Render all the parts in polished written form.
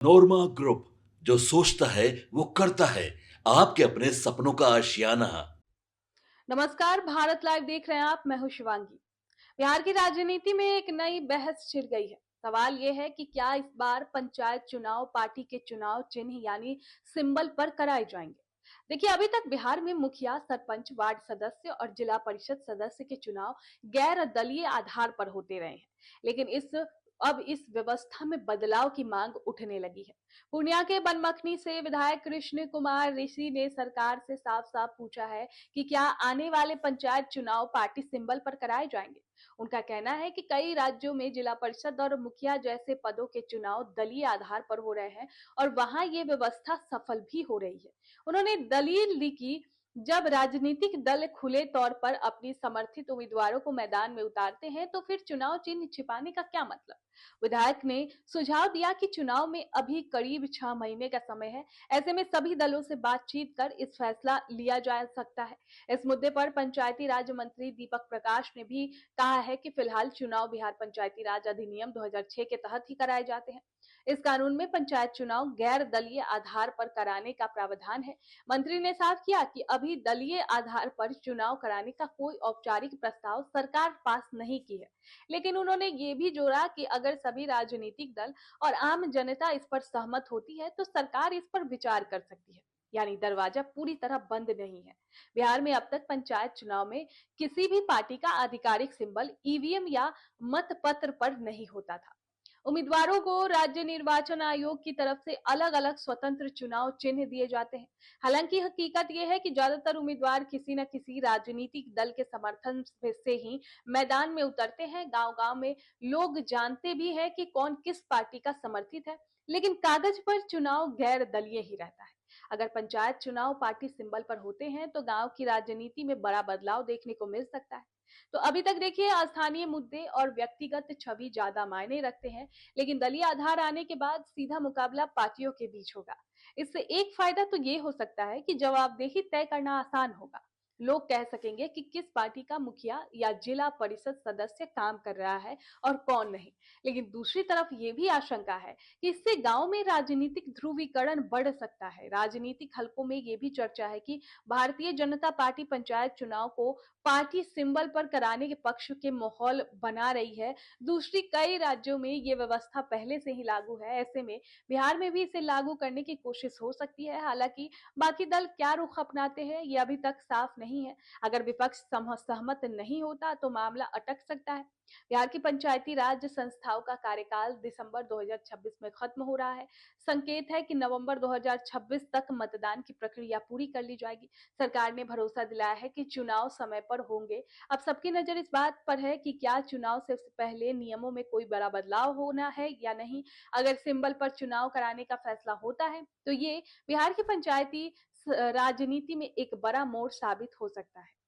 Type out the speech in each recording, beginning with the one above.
नोरमा group, जो सोचता है वो करता है। आपके अपने सपनों का आशियाना। नमस्कार, भारत लाइव देख रहे हैं आप। मैं हूं शिवांगी। बिहार की राजनीति में एक नई बहस छिड़ गई है। सवाल यह है कि क्या इस बार पंचायत चुनाव पार्टी के चुनाव चिन्ह यानी सिंबल पर कराए जाएंगे। देखिए, अभी तक बिहार में मुखिया, सरपंच, वार्ड सदस्य और जिला परिषद सदस्य के चुनाव गैर दलीय आधार पर होते रहे हैं। लेकिन अब इस व्यवस्था में बदलाव की मांग उठने लगी है। पूर्णिया के बनमखनी से विधायक कृष्ण कुमार ऋषि ने सरकार से साफ साफ पूछा है कि क्या आने वाले पंचायत चुनाव पार्टी सिंबल पर कराए जाएंगे। उनका कहना है कि कई राज्यों में जिला परिषद और मुखिया जैसे पदों के चुनाव दलीय आधार पर हो रहे हैं और वहां ये व्यवस्था सफल भी हो रही है। उन्होंने दलील दी कि जब राजनीतिक दल खुले तौर पर अपनी समर्थित उम्मीदवारों को मैदान में उतारते हैं तो फिर चुनाव चिन्ह छिपाने का क्या मतलब। विधायक ने सुझाव दिया कि चुनाव में अभी करीब 6 महीने का समय है। ऐसे में सभी दलों से बातचीत कर इस फैसला लिया जा सकता है। इस मुद्दे पर पंचायती राज मंत्री दीपक प्रकाश ने भी कहा है कि फिलहाल चुनाव बिहार पंचायती राज अधिनियम 2006 के तहत ही कराए जाते हैं। इस कानून में पंचायत चुनाव गैर दलीय आधार पर कराने का प्रावधान है। मंत्री ने साफ किया कि अभी दलीय आधार पर चुनाव कराने का कोई औपचारिक प्रस्ताव सरकार पास नहीं की है। लेकिन उन्होंने ये भी जोड़ा कि अगर सभी राजनीतिक दल और आम जनता इस पर सहमत होती है तो सरकार इस पर विचार कर सकती है। यानी दरवाजा पूरी तरह बंद नहीं है। बिहार में अब तक पंचायत चुनाव में किसी भी पार्टी का आधिकारिक सिंबल ईवीएम या मत पत्र पर नहीं होता था। उम्मीदवारों को राज्य निर्वाचन आयोग की तरफ से अलग अलग स्वतंत्र चुनाव चिन्ह दिए जाते हैं। हालांकि हकीकत यह है कि ज्यादातर उम्मीदवार किसी न किसी राजनीतिक दल के समर्थन से ही मैदान में उतरते हैं। गांव गांव में लोग जानते भी हैं कि कौन किस पार्टी का समर्थित है, लेकिन कागज पर चुनाव गैर दलीय ही रहता है। अगर पंचायत चुनाव पार्टी सिंबल पर होते हैं तो गांव की राजनीति में बड़ा बदलाव देखने को मिल सकता है। तो अभी तक देखिए, स्थानीय मुद्दे और व्यक्तिगत छवि ज्यादा मायने रखते हैं, लेकिन दलीय आधार आने के बाद सीधा मुकाबला पार्टियों के बीच होगा। इससे एक फायदा तो ये हो सकता है कि जवाबदेही तय करना आसान होगा। लोग कह सकेंगे कि किस पार्टी का मुखिया या जिला परिषद सदस्य काम कर रहा है और कौन नहीं। लेकिन दूसरी तरफ ये भी आशंका है कि इससे गांव में राजनीतिक ध्रुवीकरण बढ़ सकता है। राजनीतिक हलकों में ये भी चर्चा है कि भारतीय जनता पार्टी पंचायत चुनाव को पार्टी सिंबल पर कराने के पक्ष के माहौल बना रही है। दूसरी कई राज्यों में ये व्यवस्था पहले से ही लागू है। ऐसे में बिहार में भी इसे लागू करने की कोशिश हो सकती है। हालांकि बाकी दल क्या रुख अपनाते हैं ये अभी तक साफ नहीं है। अगर विपक्ष सहमत नहीं होता तो मामला अटक सकता है। बिहार की पंचायती राज संस्थाओं का कार्यकाल दिसंबर 2026 में खत्म हो रहा है। संकेत है कि नवंबर 2026 तक मतदान की प्रक्रिया पूरी कर ली जाएगी। सरकार ने भरोसा दिलाया है कि चुनाव समय पर होंगे। अब सबकी नजर इस बात पर है कि क्या चुनाव से पहले नियमों में कोई बड़ा बदलाव होना है या नहीं। अगर सिंबल पर चुनाव कराने का फैसला होता है तो ये बिहार की पंचायती राजनीति में एक बड़ा मोड़ साबित हो सकता है।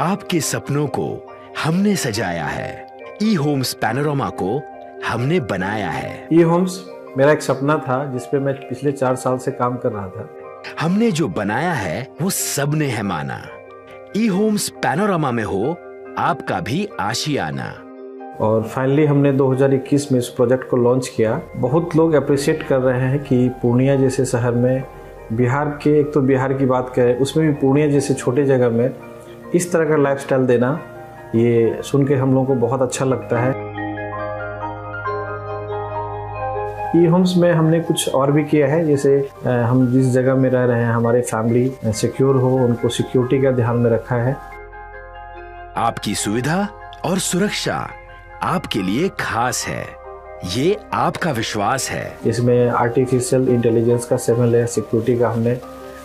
आपके सपनों को हमने सजाया है। ई होम्स पैनोरमा को हमने बनाया है। ई होम्स मेरा एक सपना था जिस पे मैं पिछले 4 साल से काम कर रहा था। हमने जो बनाया है वो सबने है माना। ई होम्स पैनोरमा में हो आपका भी आशियाना। और फाइनली हमने 2021 में इस प्रोजेक्ट को लॉन्च किया। बहुत लोग अप्रिशिएट कर रहे हैं कि पूर्णिया जैसे शहर में, बिहार के, एक तो बिहार की बात करें उसमें भी पूर्णिया जैसे छोटे जगह में इस तरह का लाइफस्टाइल देना, ये सुन के हम लोगों को बहुत अच्छा लगता है। ई होम्स में हमने कुछ और भी किया है, जैसे हम जिस जगह में रह रहे हैं हमारे फैमिली सिक्योर हो, उनको सिक्योरिटी का ध्यान में रखा है। आपकी सुविधा और सुरक्षा आपके लिए खास है, ये आपका विश्वास है। इसमें आर्टिफिशियल इंटेलिजेंस का 7 लेयर सिक्योरिटी का हमने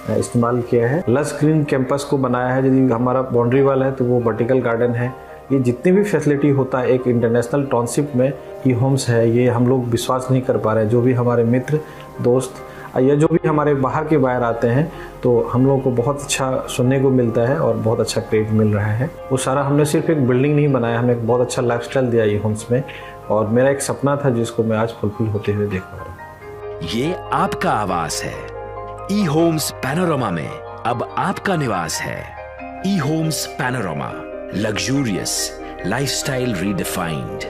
इस्तेमाल किया है। लस ग्रीन कैंपस को बनाया है। यदि हमारा बाउंड्री वाल है तो वो वर्टिकल गार्डन है। ये जितनी भी फैसिलिटी होता है एक इंटरनेशनल टाउनशिप में ई होम्स है, ये हम लोग विश्वास नहीं कर पा रहे हैं। जो भी हमारे मित्र दोस्त या जो भी हमारे बाहर के बाहर आते हैं तो हम लोगों को बहुत अच्छा सुनने को मिलता है और बहुत अच्छा क्रेडिट मिल रहा है। वो सारा हमने सिर्फ एक बिल्डिंग नहीं बनाया, हमें एक बहुत अच्छा लाइफस्टाइल दिया ई होम्स में, और मेरा एक सपना था जिसको मैं आज फुलफिल होते हुए देख पा रहा हूँ। ये आपका आवास है। ई होम्स पैनोरमा में अब आपका निवास है। E Homes Panorama, luxurious lifestyle redefined.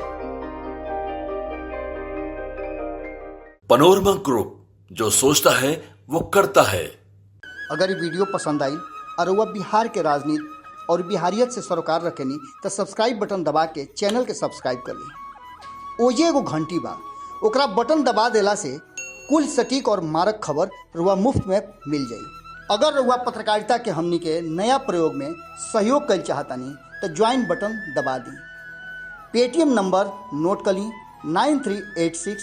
Panorama group, जो सोचता है वो करता है। अगर ये वीडियो पसंद आई और वह बिहार के राजनीति और बिहारियत से सरोकार रखेनी तो सब्सक्राइब बटन दबा के चैनल के सब्सक्राइब कर ली। ओजे एगो घंटी बा, ओकरा बटन दबा देला से कुल सटीक और मारक खबर रुआ मुफ्त में मिल जाई। अगर रुआ पत्रकारिता के हमनी के नया प्रयोग में सहयोग कर चाहतानी तो ज्वाइन बटन दबा दी। पेटीएम नंबर नोट कर ली 9386